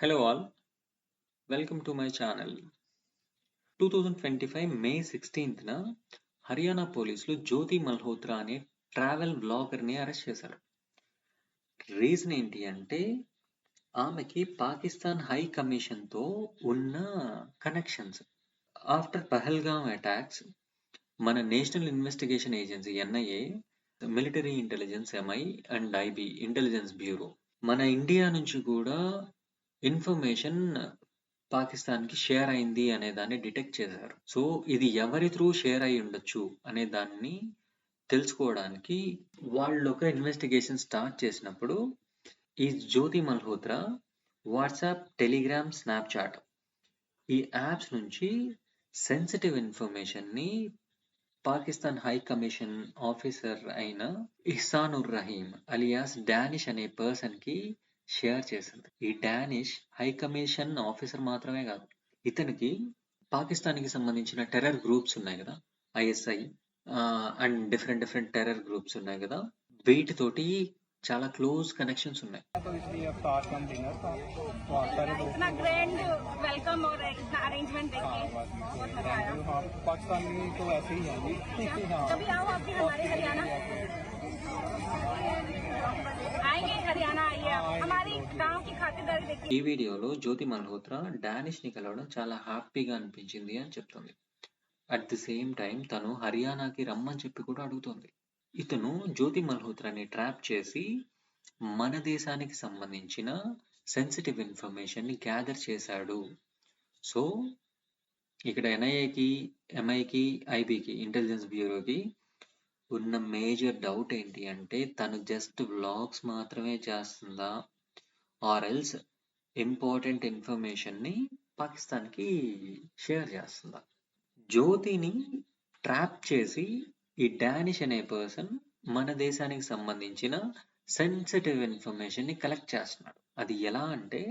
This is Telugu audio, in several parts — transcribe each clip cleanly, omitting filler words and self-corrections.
Hello all, welcome to my channel. 2025 మే 16న హర్యానా పోలీసులు జ్యోతి మల్హోత్రా అనే ట్రావెల్ బ్లాగర్ని అరెస్ట్ చేశారు. రీజన్ ఏంటి అంటే ఆమెకి పాకిస్తాన్ హై కమిషన్తో ఉన్న కనెక్షన్స్. ఆఫ్టర్ పహల్గామ్ అటాక్స్ మన national investigation agency NIA, military intelligence MI and IB intelligence bureau మన ఇండియా నుంచి కూడా ఇన్ఫర్మేషన్ పాకిస్తాన్కి షేర్ అయింది అనే దాన్ని డిటెక్ట్ చేశారు. సో ఇది ఎవరి త్రూ షేర్ అయి ఉండొచ్చు అనే దాన్ని తెలుసుకోవడానికి వాళ్ళు ఒక ఇన్వెస్టిగేషన్ స్టార్ట్ చేసినప్పుడు ఈ జ్యోతి మల్హోత్రా వాట్సాప్, టెలిగ్రామ్, స్నాప్చాట్ ఈ యాప్స్ నుంచి సెన్సిటివ్ ఇన్ఫర్మేషన్ని పాకిస్తాన్ హై కమిషన్ ఆఫీసర్ అయిన ఇహ్సానుర్ రహీం అలియాస్ డానిష్ అనే పర్సన్కి షేర్ చేసింది. ఈ డానిష్ హై కమిషన్ ఆఫీసర్ మాత్రమే కాదు, ఇతనికి పాకిస్తాన్కి సంబంధించిన టెర్రర్ గ్రూప్స్ ఉన్నాయి కదా, ISI and different terror groups ఉన్నాయి కదా, వీటితోటి చాలా క్లోజ్ కనెక్షన్స్ ఉన్నాయి. इतना ग्रैंड वेलकम और इतना अरेंजमेंट देखिए, बहुत मजा आया। पाकिस्तान में तो ऐसे ही है जी। कभी आओ आप भी हमारे हरियाणा, आएंगे हरियाणा, आइए आप हमारी गांव की खातिरदारी देखिए। ఈ వీడియోలో జ్యోతి మల్హోత్రా డానిష్ ని కలవడం చాలా హ్యాపీగా అనిపించింది అని చెప్తుంది. అట్ ది సేమ్ టైం తను హర్యానాకి రమ్మని చెప్పి కూడా అడుగుతుంది. ఇతను జ్యోతి మల్హోత్రాని ట్రాప్ చేసి మన దేశానికి సంబంధించిన సెన్సిటివ్ ఇన్ఫర్మేషన్ ని గ్యాదర్ చేశాడు. సో ఇక్కడ ఎన్ఐఏకి, ఎంఐకి, ఐబికి ఇంటెలిజెన్స్ బ్యూరోకి ఉన్న మేజర్ డౌట్ ఏంటి అంటే తను జస్ట్ వ్లాగ్స్ మాత్రమే చేస్తుందా ఆర్ ఎల్స్ ఇంపార్టెంట్ ఇన్ఫర్మేషన్ ని పాకిస్తాన్కి షేర్ చేస్తుందా. జ్యోతిని ట్రాప్ చేసి ఈ డానిష్ అనే పర్సన్ మన దేశానికి సంబంధించిన సెన్సిటివ్ ఇన్ఫర్మేషన్ ని కలెక్ట్ చేస్తున్నాడు. అది ఎలా అంటే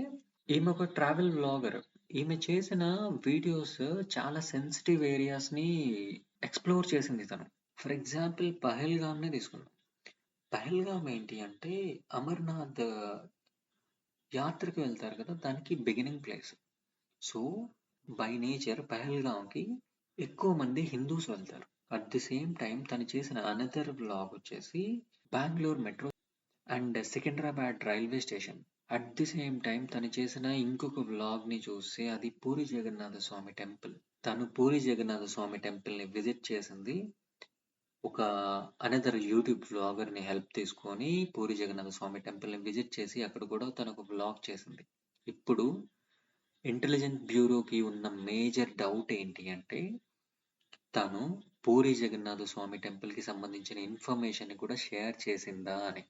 ఈమె ఒక ట్రావెల్ బ్లాగర్. ఈమె చేసిన వీడియోస్ చాలా సెన్సిటివ్ ఏరియాస్ ని ఎక్స్ప్లోర్ చేసింది తను. ఫర్ ఎగ్జాంపుల్ పహల్గామ్ నే తీసుకుందాం. పహల్గామ్ ఏంటి అంటే అమర్నాథ్ యాత్రకు వెళ్తారు కదా, దానికి beginning place. So by nature పహల్గామ్కి ఎక్కువ మంది హిందూస్ వెళ్తారు. అట్ ది సేమ్ టైం తను చేసిన అనదర్ బ్లాగ్ వచ్చేసి Bengaluru metro and Secunderabad railway station. At the same time తను చేసిన ఇంకొక వ్లాగ్ ని చూస్తే అది పూరి జగన్నాథ స్వామి టెంపుల్. తను పూరి జగన్నాథ స్వామి టెంపుల్ ని విజిట్ చేసింది ఒక అనదర్ యూట్యూబ్ వ్లాగర్ ని హెల్ప్ తీసుకొని పూరి జగన్నాథ స్వామి టెంపుల్ ని విజిట్ చేసి అక్కడ కూడా తను ఒక వ్లాగ్ చేసింది. ఇప్పుడు ఇంటెలిజెన్స్ బ్యూరోకి ఉన్న మేజర్ డౌట్ ఏంటి అంటే తను పూరి జగన్నాథ స్వామి టెంపుల్ కి సంబంధించిన ఇన్ఫర్మేషన్ ని కూడా షేర్ చేసిందా అని.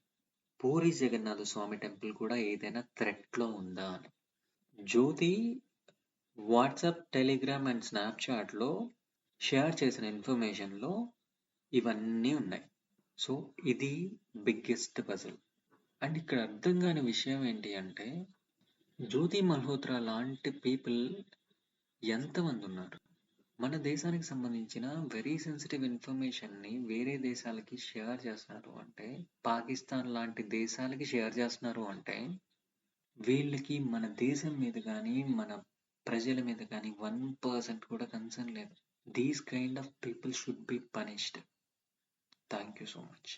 పూరి జగన్నాథ స్వామి టెంపుల్ కూడా ఏదైనా థ్రెట్ లో ఉందా అని. జ్యోతి వాట్సాప్, టెలిగ్రామ్ అండ్ స్నాప్చాట్ లో షేర్ చేసిన ఇన్ఫర్మేషన్ లో ఇవన్నీ ఉన్నాయి. సో ఇది బిగ్గెస్ట్ పజిల్. అండ్ ఇక్కడ అర్థం కాని విషయం ఏంటి అంటే జ్యోతి మల్హోత్రా లాంటి పీపుల్ ఎంతమంది ఉన్నారు. మన దేశానికి సంబంధించిన వెరీ సెన్సిటివ్ ఇన్ఫర్మేషన్ ని వేరే దేశాలకి షేర్ చేస్తున్నారు అంటే, పాకిస్తాన్ లాంటి దేశాలకి షేర్ చేస్తున్నారు అంటే వీళ్ళకి మన దేశం మీద కానీ మన ప్రజల మీద కానీ 1% కూడా కన్సర్న్ లేదు. These kind of people should be punished. Thank you so much.